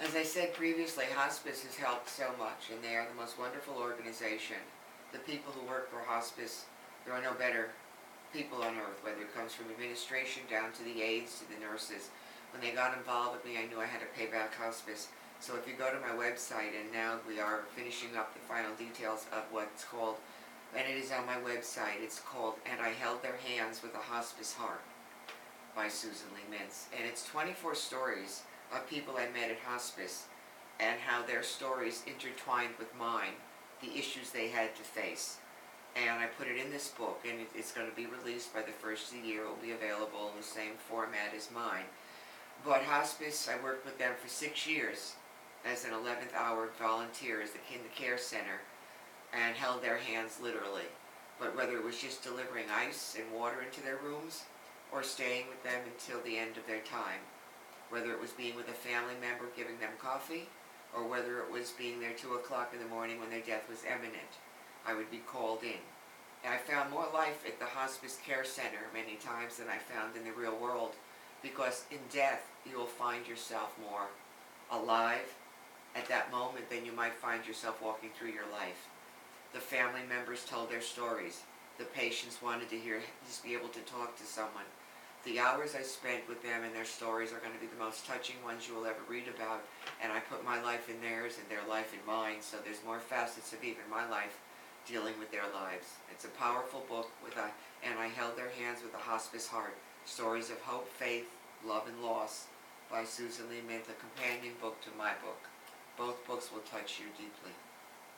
As I said previously, hospice has helped so much, and they are the most wonderful organization. The people who work for hospice, there are no better people on earth, whether it comes from administration down to the aides to the nurses. When they got involved with me, I knew I had to pay back hospice. So if you go to my website, and now we are finishing up the final details of what's called, and it is on my website, it's called And I Held Their Hands with a Hospice Heart by Susan Lee Mintz. And it's 24 stories of people I met at hospice and how their stories intertwined with mine, the issues they had to face. And I put it in this book, and it's going to be released by the first of the year. It will be available in the same format as mine. But hospice, I worked with them for 6 years as an 11th hour volunteer in the care center, and held their hands literally. But whether it was just delivering ice and water into their rooms, or staying with them until the end of their time, whether it was being with a family member giving them coffee, or whether it was being there 2 o'clock in the morning when their death was imminent, I would be called in. And I found more life at the hospice care center many times than I found in the real world, because in death you will find yourself more alive at that moment than you might find yourself walking through your life. The family members told their stories. The patients wanted to hear, just be able to talk to someone. The hours I spent with them and their stories are going to be the most touching ones you will ever read about, and I put my life in theirs and their life in mine, so there's more facets of even my life dealing with their lives. It's a powerful book and I Held Their Hands with a Hospice Heart, Stories of Hope, Faith, Love, and Loss by Susan Lee Mintz, a companion book to my book. Both books will touch you deeply.